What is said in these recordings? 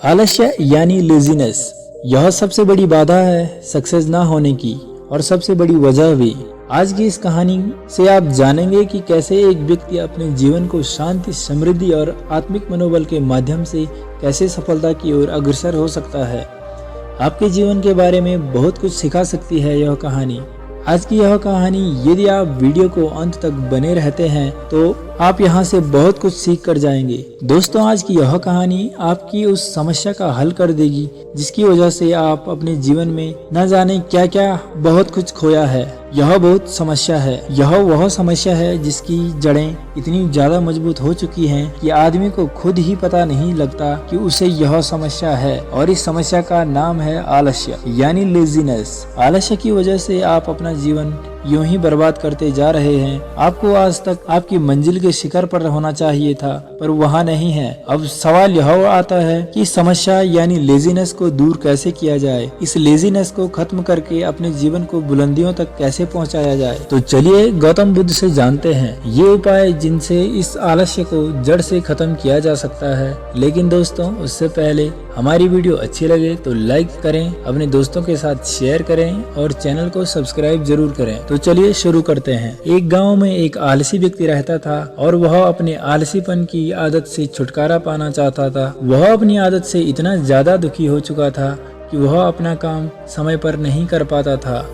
आलस्य यानी लेजीनेस, यह सबसे बड़ी बाधा है सक्सेस ना होने की और सबसे बड़ी वजह भी। आज की इस कहानी से आप जानेंगे कि कैसे एक व्यक्ति अपने जीवन को शांति, समृद्धि और आत्मिक मनोबल के माध्यम से कैसे सफलता की ओर अग्रसर हो सकता है। आपके जीवन के बारे में बहुत कुछ सिखा सकती है यह कहानी। आज की यह कहानी, यदि आप वीडियो को अंत तक बने रहते हैं तो आप यहाँ से बहुत कुछ सीख कर जाएंगे। दोस्तों, आज की यह कहानी आपकी उस समस्या का हल कर देगी जिसकी वजह से आप अपने जीवन में न जाने क्या क्या बहुत कुछ खोया है। यह बहुत समस्या है, यह वह समस्या है जिसकी जड़ें इतनी ज्यादा मजबूत हो चुकी हैं कि आदमी को खुद ही पता नहीं लगता कि उसे यह समस्या है। और इस समस्या का नाम है आलस्य यानी लेजीनेस। आलस्य की वजह से आप अपना जीवन यूं ही बर्बाद करते जा रहे हैं। आपको आज तक आपकी मंजिल के शिखर पर होना चाहिए था, पर वहाँ नहीं है। अब सवाल यह आता है कि समस्या यानी लेजीनेस को दूर कैसे किया जाए, इस लेजीनेस को खत्म करके अपने जीवन को बुलंदियों तक कैसे पहुँचाया जाए। तो चलिए गौतम बुद्ध से जानते हैं ये उपाय जिनसे इस आलस्य को जड़ से खत्म किया जा सकता है। लेकिन दोस्तों, उससे पहले हमारी वीडियो अच्छी लगे तो लाइक करें, अपने दोस्तों के साथ शेयर करें और चैनल को सब्सक्राइब जरूर करें। तो चलिए शुरू करते हैं। एक गांव में एक आलसी व्यक्ति रहता था और वह अपने आलसीपन की आदत से छुटकारा पाना चाहता था। वह अपनी आदत से इतना ज्यादा दुखी हो चुका था कि वह अपना काम समय पर नहीं कर पाता था।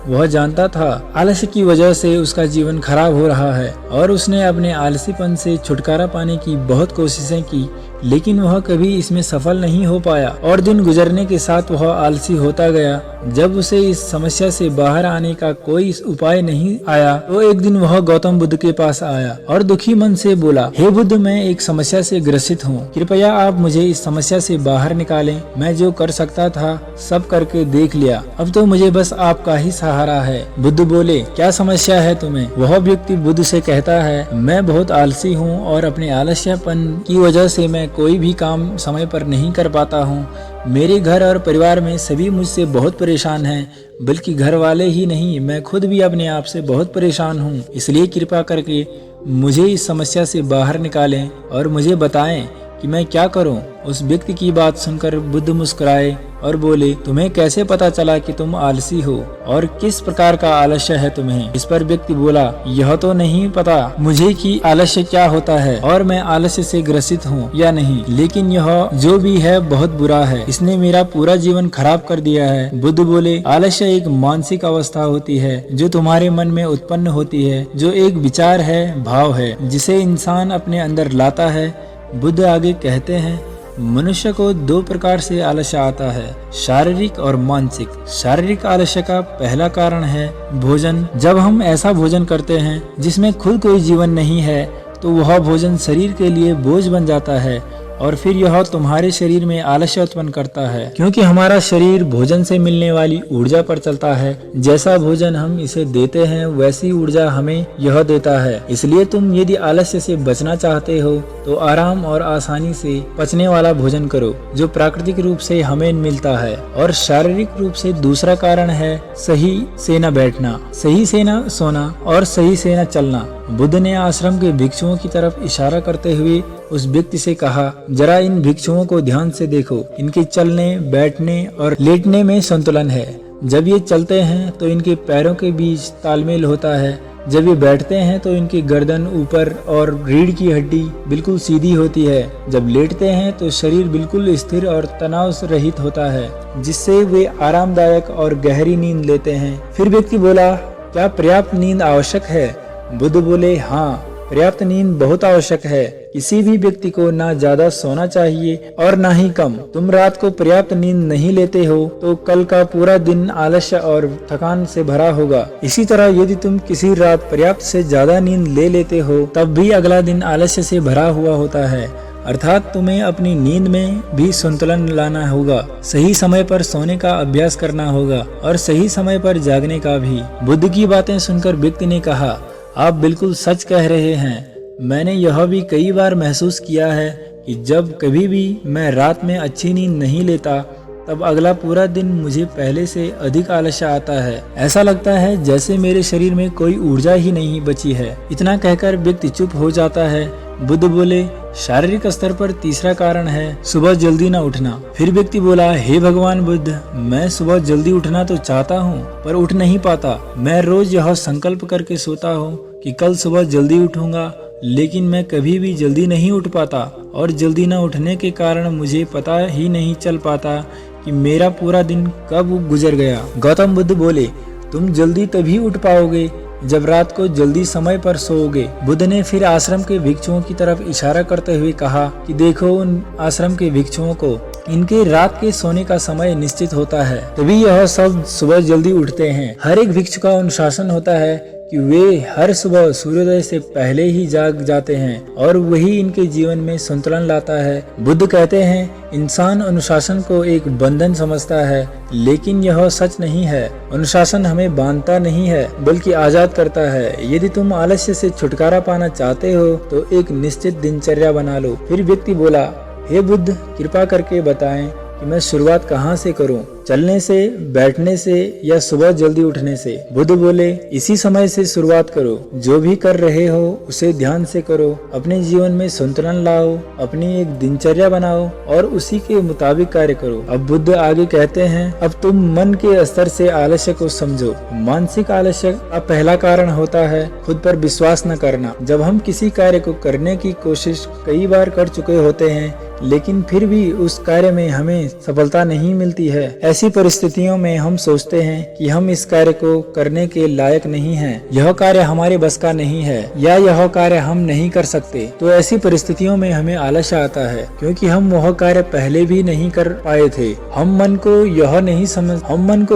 वह जानता था आलस्य की वजह से उसका जीवन खराब हो रहा है और उसने अपने आलसीपन से छुटकारा पाने की बहुत कोशिशें की, लेकिन वह कभी इसमें सफल नहीं हो पाया और दिन गुजरने के साथ वह आलसी होता गया। जब उसे इस समस्या से बाहर आने का कोई उपाय नहीं आया तो एक दिन वह गौतम बुद्ध के पास आया और दुखी मन से बोला, हे बुद्ध, मैं एक समस्या से ग्रसित हूँ, कृपया आप मुझे इस समस्या से बाहर निकालें। मैं जो कर सकता था सब करके देख लिया, अब तो मुझे बस आपका ही सहारा है। बुद्ध बोले, क्या समस्या है तुम्हें? वह व्यक्ति बुद्ध से कहता है, मैं बहुत आलसी हूँ और अपने आलस्यपन की वजह से मैं कोई भी काम समय पर नहीं कर पाता हूँ। मेरे घर और परिवार में सभी मुझसे बहुत परेशान हैं, बल्कि घर वाले ही नहीं, मैं खुद भी अपने आप से बहुत परेशान हूँ। इसलिए कृपा करके मुझे इस समस्या से बाहर निकालें और मुझे बताएं कि मैं क्या करूं। उस व्यक्ति की बात सुनकर बुद्ध मुस्कुराए और बोले, तुम्हें कैसे पता चला कि तुम आलसी हो और किस प्रकार का आलस्य है तुम्हें? इस पर व्यक्ति बोला, यह तो नहीं पता मुझे कि आलस्य क्या होता है और मैं आलस्य से ग्रसित हूँ या नहीं, लेकिन यह जो भी है बहुत बुरा है, इसने मेरा पूरा जीवन खराब कर दिया है। बुद्ध बोले, आलस्य एक मानसिक अवस्था होती है जो तुम्हारे मन में उत्पन्न होती है, जो एक विचार है, भाव है, जिसे इंसान अपने अंदर लाता है। बुद्ध आगे कहते हैं, मनुष्य को दो प्रकार से आलस्य आता है, शारीरिक और मानसिक। शारीरिक आलस्य का पहला कारण है भोजन। जब हम ऐसा भोजन करते हैं जिसमें खुद कोई जीवन नहीं है तो वह भोजन शरीर के लिए बोझ बन जाता है और फिर यह तुम्हारे शरीर में आलस्य उत्पन्न करता है, क्योंकि हमारा शरीर भोजन से मिलने वाली ऊर्जा पर चलता है। जैसा भोजन हम इसे देते हैं वैसी ऊर्जा हमें यह देता है। इसलिए तुम यदि आलस्य से बचना चाहते हो तो आराम और आसानी से पचने वाला भोजन करो जो प्राकृतिक रूप से हमें मिलता है। और शारीरिक रूप से दूसरा कारण है सही से न बैठना, सही से न सोना और सही से न चलना। बुद्ध ने आश्रम के भिक्षुओं की तरफ इशारा करते हुए उस व्यक्ति से कहा, जरा इन भिक्षुओं को ध्यान से देखो, इनके चलने, बैठने और लेटने में संतुलन है। जब ये चलते हैं तो इनके पैरों के बीच तालमेल होता है, जब ये बैठते हैं तो इनकी गर्दन ऊपर और रीढ़ की हड्डी बिल्कुल सीधी होती है, जब लेटते हैं तो शरीर बिल्कुल स्थिर और तनाव रहित होता है, जिससे वे आरामदायक और गहरी नींद लेते हैं। फिर व्यक्ति बोला, क्या पर्याप्त नींद आवश्यक है? बुद्ध बोले, हाँ, पर्याप्त नींद बहुत आवश्यक है। किसी भी व्यक्ति को ना ज्यादा सोना चाहिए और ना ही कम। तुम रात को पर्याप्त नींद नहीं लेते हो तो कल का पूरा दिन आलस्य और थकान से भरा होगा। इसी तरह यदि तुम किसी रात पर्याप्त से ज्यादा नींद ले लेते हो तब भी अगला दिन आलस्य से भरा हुआ होता है। अर्थात तुम्हें अपनी नींद में भी संतुलन लाना होगा, सही समय पर सोने का अभ्यास करना होगा और सही समय पर जागने का भी। बुद्ध की बातें सुनकर व्यक्ति ने कहा, आप बिल्कुल सच कह रहे हैं। मैंने यह भी कई बार महसूस किया है कि जब कभी भी मैं रात में अच्छी नींद नहीं लेता तब अगला पूरा दिन मुझे पहले से अधिक आलस्य आता है। ऐसा लगता है जैसे मेरे शरीर में कोई ऊर्जा ही नहीं बची है। इतना कहकर व्यक्ति चुप हो जाता है। बुद्ध बोले, शारीरिक स्तर पर तीसरा कारण है सुबह जल्दी न उठना। फिर व्यक्ति बोला, हे भगवान बुद्ध, मैं सुबह जल्दी उठना तो चाहता हूँ पर उठ नहीं पाता। मैं रोज यह संकल्प करके सोता हूँ कि कल सुबह जल्दी उठूंगा, लेकिन मैं कभी भी जल्दी नहीं उठ पाता और जल्दी न उठने के कारण मुझे पता ही नहीं चल पाता कि मेरा पूरा दिन कब गुजर गया। गौतम बुद्ध बोले, तुम जल्दी तभी उठ पाओगे जब रात को जल्दी समय पर सोओगे। बुद्ध ने फिर आश्रम के भिक्षुओं की तरफ इशारा करते हुए कहा कि देखो उन आश्रम के भिक्षुओं को, इनके रात के सोने का समय निश्चित होता है, तभी यह सब सुबह जल्दी उठते हैं। हर एक भिक्षु का अनुशासन होता है कि वे हर सुबह सूर्योदय से पहले ही जाग जाते हैं और वही इनके जीवन में संतुलन लाता है। बुद्ध कहते हैं, इंसान अनुशासन को एक बंधन समझता है, लेकिन यह सच नहीं है। अनुशासन हमें बांधता नहीं है बल्कि आजाद करता है। यदि तुम आलस्य से छुटकारा पाना चाहते हो तो एक निश्चित दिनचर्या बना लो। फिर व्यक्ति बोला, हे बुद्ध, कृपा करके बताएं कि मैं शुरुआत कहाँ से करूं, चलने से, बैठने से या सुबह जल्दी उठने से। बुद्ध बोले, इसी समय से शुरुआत करो। जो भी कर रहे हो उसे ध्यान से करो, अपने जीवन में संतुलन लाओ, अपनी एक दिनचर्या बनाओ और उसी के मुताबिक कार्य करो। अब बुद्ध आगे कहते हैं, अब तुम मन के स्तर से आलस्य को समझो। मानसिक आलस्य का पहला कारण होता है खुद पर विश्वास न करना। जब हम किसी कार्य को करने की कोशिश कई बार कर चुके होते हैं लेकिन फिर भी उस कार्य में हमें सफलता नहीं मिलती है, ऐसी परिस्थितियों में हम सोचते हैं कि हम इस कार्य को करने के लायक नहीं हैं, यह कार्य हमारे बस का नहीं है या यह कार्य हम नहीं कर सकते। तो ऐसी परिस्थितियों में हमें आलस्य आता है क्योंकि हम वह कार्य पहले भी नहीं कर पाए थे। हम मन को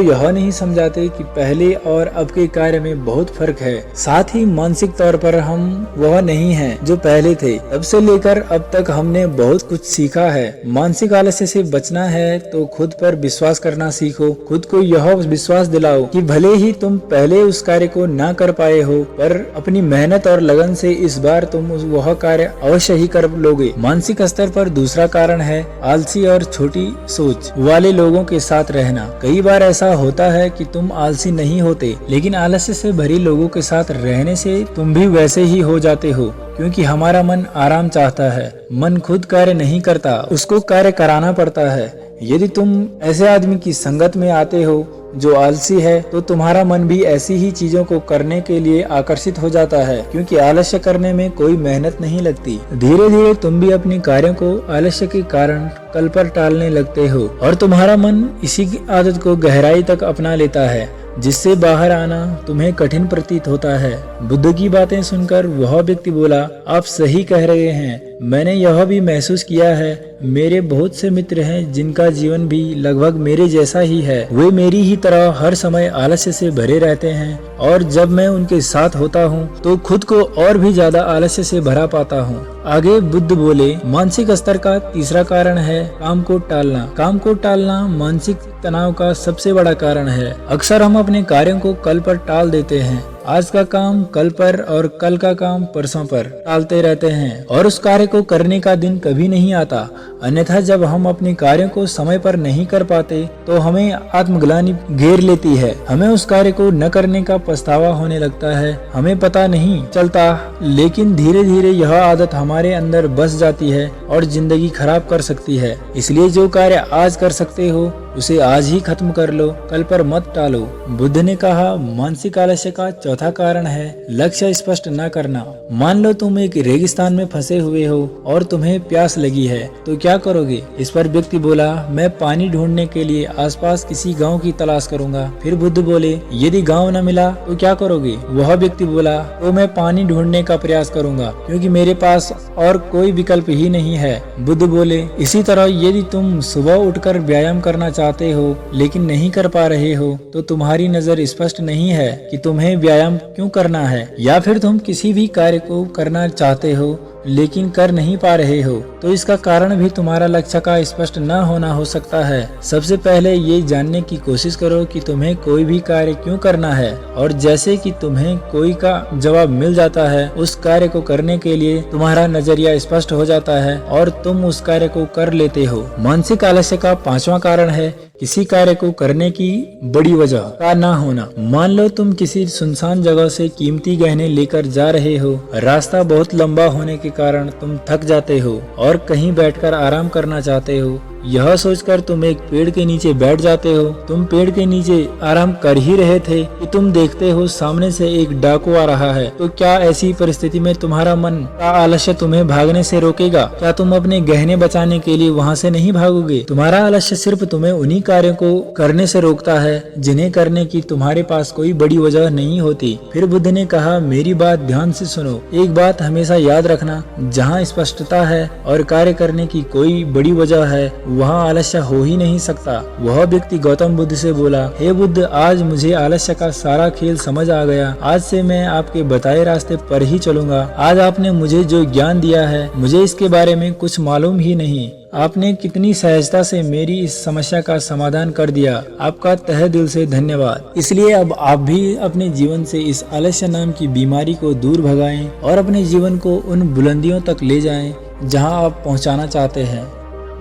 यह नहीं समझाते कि पहले और अब के कार्य में बहुत फर्क है। साथ ही मानसिक तौर पर हम वह नहीं है जो पहले थे। तब से लेकर अब तक हमने बहुत कुछ सीखा है। मानसिक आलस्य से बचना है तो खुद पर विश्वास करना सीखो। खुद को यह विश्वास दिलाओ कि भले ही तुम पहले उस कार्य को ना कर पाए हो पर अपनी मेहनत और लगन से इस बार तुम वह कार्य अवश्य ही कर लोगे। मानसिक स्तर पर दूसरा कारण है आलसी और छोटी सोच वाले लोगों के साथ रहना। कई बार ऐसा होता है कि तुम आलसी नहीं होते लेकिन आलस्य से भरी लोगों के साथ रहने से तुम भी वैसे ही हो जाते हो, क्योंकि हमारा मन आराम चाहता है। मन खुद कार्य नहीं करता, उसको कार्य कराना पड़ता है। यदि तुम ऐसे आदमी की संगत में आते हो जो आलसी है तो तुम्हारा मन भी ऐसी ही चीजों को करने के लिए आकर्षित हो जाता है, क्योंकि आलस्य करने में कोई मेहनत नहीं लगती। धीरे धीरे तुम भी अपने कार्यों को आलस्य के कारण कल पर टालने लगते हो और तुम्हारा मन इसी की आदत को गहराई तक अपना लेता है, जिससे बाहर आना तुम्हें कठिन प्रतीत होता है। बुद्ध की बातें सुनकर वह व्यक्ति बोला, आप सही कह रहे हैं, मैंने यह भी महसूस किया है। मेरे बहुत से मित्र हैं जिनका जीवन भी लगभग मेरे जैसा ही है। वे मेरी ही तरह हर समय आलस्य से भरे रहते हैं और जब मैं उनके साथ होता हूँ तो खुद को और भी ज्यादा आलस्य से भरा पाता हूँ। आगे बुद्ध बोले, मानसिक स्तर का तीसरा कारण है काम को टालना। काम को टालना मानसिक तनाव का सबसे बड़ा कारण है। अक्सर हम अपने कार्यों को कल पर टाल देते हैं। आज का काम कल पर और कल का काम परसों पर टालते रहते हैं और उस कार्य को करने का दिन कभी नहीं आता। अन्यथा जब हम अपने कार्यों को समय पर नहीं कर पाते तो हमें आत्मग्लानि घेर लेती है। हमें उस कार्य को न करने का पछतावा होने लगता है। हमें पता नहीं चलता लेकिन धीरे धीरे यह आदत हमारे अंदर बस जाती है और जिंदगी खराब कर सकती है। इसलिए जो कार्य आज कर सकते हो उसे आज ही खत्म कर लो, कल पर मत टालो। बुद्ध ने कहा, मानसिक आलस्य का चौथा कारण है लक्ष्य स्पष्ट न करना। मान लो तुम एक रेगिस्तान में फंसे हुए हो और तुम्हें प्यास लगी है तो क्या करोगे? इस पर व्यक्ति बोला, मैं पानी ढूंढने के लिए आसपास किसी गांव की तलाश करूंगा। फिर बुद्ध बोले, यदि गांव न मिला तो क्या करोगे? वह व्यक्ति बोला, तो मैं पानी ढूंढने का प्रयास करूंगा क्योंकि मेरे पास और कोई विकल्प ही नहीं है। बुद्ध बोले, इसी तरह यदि तुम सुबह उठकर व्यायाम करना चाहते हो लेकिन नहीं कर पा रहे हो तो तुम्हारी नजर स्पष्ट नहीं है कि तुम्हें व्यायाम क्यों करना है, या फिर तुम किसी भी कार्य को करना चाहते हो लेकिन कर नहीं पा रहे हो तो इसका कारण भी तुम्हारा लक्ष्य का स्पष्ट न होना हो सकता है। सबसे पहले ये जानने की कोशिश करो कि तुम्हें कोई भी कार्य क्यों करना है और जैसे कि तुम्हें कोई का जवाब मिल जाता है उस कार्य को करने के लिए तुम्हारा नजरिया स्पष्ट हो जाता है और तुम उस कार्य को कर लेते हो। मानसिक आलस्य का पांचवा कारण है किसी कार्य को करने की बड़ी वजह का ना होना। मान लो तुम किसी सुनसान जगह से कीमती गहने लेकर जा रहे हो, रास्ता बहुत लंबा होने के कारण तुम थक जाते हो और कहीं बैठकर आराम करना चाहते हो। यह सोचकर तुम एक पेड़ के नीचे बैठ जाते हो। तुम पेड़ के नीचे आराम कर ही रहे थे कि तुम देखते हो सामने से एक डाकू आ रहा है। तो क्या ऐसी परिस्थिति में तुम्हारा मन का आलस्य तुम्हें भागने से रोकेगा? क्या तुम अपने गहने बचाने के लिए वहां से नहीं भागोगे? तुम्हारा आलस्य सिर्फ तुम्हें उन्हीं कार्यों को करने से रोकता है जिन्हें करने की तुम्हारे पास कोई बड़ी वजह नहीं होती। फिर बुद्ध ने कहा, मेरी बात ध्यान से सुनो। एक बात हमेशा याद रखना, जहाँ स्पष्टता है और कार्य करने की कोई बड़ी वजह है, वहाँ आलस्य हो ही नहीं सकता। वह व्यक्ति गौतम बुद्ध से बोला, हे बुद्ध, आज मुझे आलस्य का सारा खेल समझ आ गया। आज से मैं आपके बताए रास्ते पर ही चलूंगा। आज आपने मुझे जो ज्ञान दिया है, मुझे इसके बारे में कुछ मालूम ही नहीं। आपने कितनी सहजता से मेरी इस समस्या का समाधान कर दिया। आपका तहे दिल से धन्यवाद। इसलिए अब आप भी अपने जीवन से इस आलस्य नाम की बीमारी को दूर भगाएं और अपने जीवन को उन बुलंदियों तक ले जाएं जहां आप पहुंचाना चाहते हैं।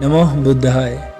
नमो बुद्धाय।